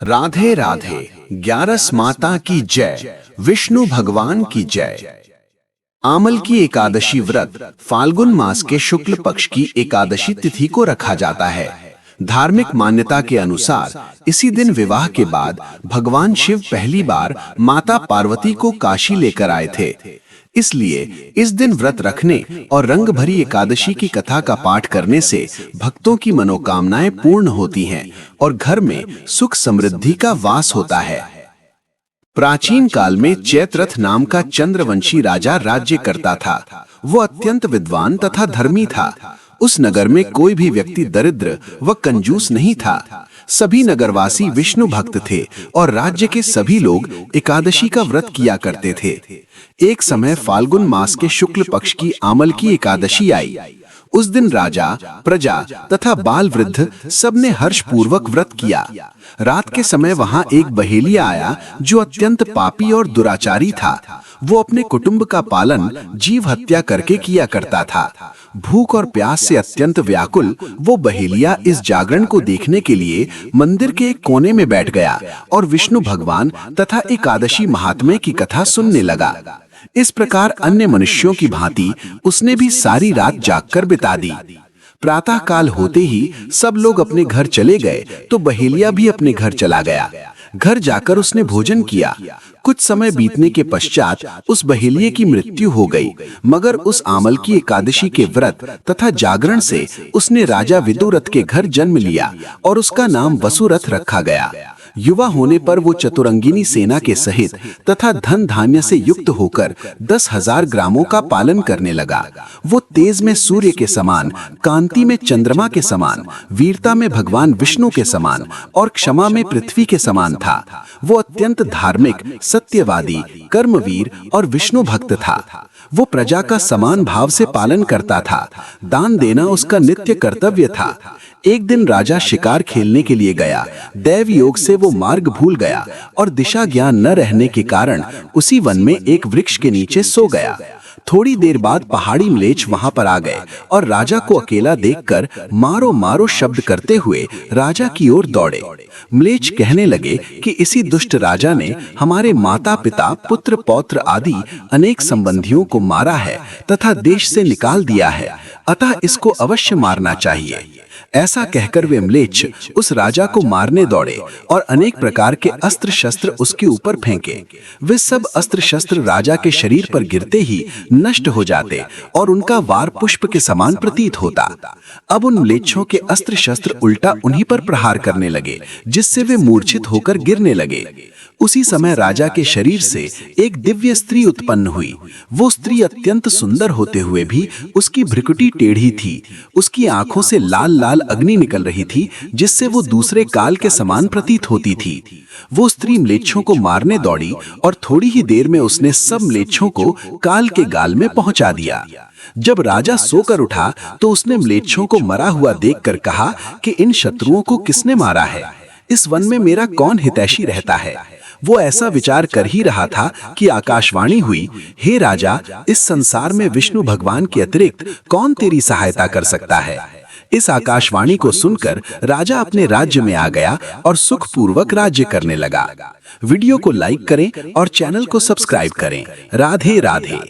राधे राधे। 11 माता की जय, विष्णु भगवान की जय। आमल की एकादशी व्रत फाल्गुन मास के शुक्ल पक्ष की एकादशी तिथि को रखा जाता है। धार्मिक मान्यता के अनुसार इसी दिन विवाह के बाद भगवान शिव पहली बार माता पार्वती को काशी लेकर आए थे। इसलिए इस दिन व्रत रखने और रंग भरी एकादशी की कथा का पाठ करने से भक्तों की मनोकामनाएं पूर्ण होती हैं और घर में सुख समृद्धि का वास होता है। प्राचीन काल में चैत्ररथ नाम का चंद्रवंशी राजा राज्य करता था। वो अत्यंत विद्वान तथा धर्मी था। उस नगर में कोई भी व्यक्ति दरिद्र व कंजूस नहीं था। सभी नगरवासी विष्णु भक्त थे और राज्य के सभी लोग एकादशी का व्रत किया करते थे। एक समय फाल्गुन मास के शुक्ल पक्ष की आमल की एकादशी आई। उस दिन राजा, प्रजा तथा बाल वृद्ध सबने हर्षपूर्वक व्रत किया। रात के समय वहां एक बहेलिया आया जो अत्यंत पापी और दुराचारी था। वो अपने कुटुंब का पालन जीव हत्या करके किया करता था। भूख और प्यास से अत्यंत व्याकुल वो बहेलिया इस जागरण को देखने के लिए मंदिर के एक कोने में बैठ गया और विष्णु भगवान तथा एकादशी महात्म्य की कथा सुनने लगा। इस प्रकार अन्य मनुष्यों की भांति उसने भी सारी रात जागकर बिता दी। प्रातः काल होते ही सब लोग अपने घर चले गए तो बहेलिया भी अपने घर चला गया। घर जाकर उसने भोजन किया। कुछ समय बीतने के पश्चात उस बहेलिये की मृत्यु हो गई, मगर उस आमल की एकादशी के व्रत तथा जागरण से उसने राजा विदुरथ के घर जन्म लिया और उसका नाम वसुरथ रखा गया। युवा होने पर वो चतुरंगिनी सेना के सहित तथा धन धान्य से युक्त होकर 10,000 ग्रामों का पालन करने लगा। वो तेज में सूर्य के समान, कांति में चंद्रमा के समान, वीरता में भगवान विष्णु के समान और क्षमा में पृथ्वी के समान था। वो अत्यंत धार्मिक, सत्यवादी, कर्मवीर और विष्णु भक्त था। वो प्रजा का समान भाव से पालन करता था। दान देना उसका नित्य कर्तव्य था। एक दिन राजा शिकार खेलने के लिए गया। दैव योग से वो मार्ग भूल गया और दिशा ज्ञान न रहने के कारण उसी वन में एक वृक्ष के नीचे सो गया। थोड़ी देर बाद पहाड़ी म्लेच्छ वहां पर आ गए और राजा को अकेला देखकर मारो मारो शब्द करते हुए राजा की ओर दौड़े। म्लेच्छ कहने लगे कि इसी दुष्ट राजा ने हमारे माता पिता, पुत्र पौत्र आदि अनेक संबंधियों को मारा है तथा देश से निकाल दिया है, अतः इसको अवश्य मारना चाहिए। ऐसा कहकर वे म्लेच्छ उस राजा को मारने दौड़े और अनेक प्रकार के अस्त्र शस्त्र उसके ऊपर फेंके। वे सब अस्त्र शस्त्र राजा के शरीर पर गिरते ही नष्ट हो जाते और उनका वार पुष्प के समान प्रतीत होता। अब उन म्लेच्छों के अस्त्र शस्त्र उल्टा उन्हीं पर प्रहार करने लगे, जिससे वे मूर्छित होकर गिरने लगे। उसी समय राजा के शरीर से एक दिव्य स्त्री उत्पन्न हुई। वो स्त्री अत्यंत सुंदर होते हुए भी उसकी भ्रुकुटी टेढ़ी थी। उसकी आंखों से लाल लाल अग्नि निकल रही थी, जिससे वो दूसरे काल के समान प्रतीत होती थी। वो स्त्री म्लेच्छों को मारने दौड़ी और थोड़ी ही देर में उसने सब म्लेच्छों को काल के गाल में पहुंचा दिया। जब राजा सोकर उठा तो उसने म्लेच्छों को मरा हुआ देखकर कहा कि इन शत्रुओं को किसने मारा है? इस वन में मेरा कौन हितैषी रहता है? वो ऐसा विचार कर ही रहा था कि आकाशवाणी हुई, हे राजा, इस संसार में विष्णु भगवान के अतिरिक्त कौन तेरी सहायता कर सकता है? इस आकाशवाणी को सुनकर राजा अपने राज्य में आ गया और सुखपूर्वक राज्य करने लगा। वीडियो को लाइक करें और चैनल को सब्सक्राइब करें। राधे राधे।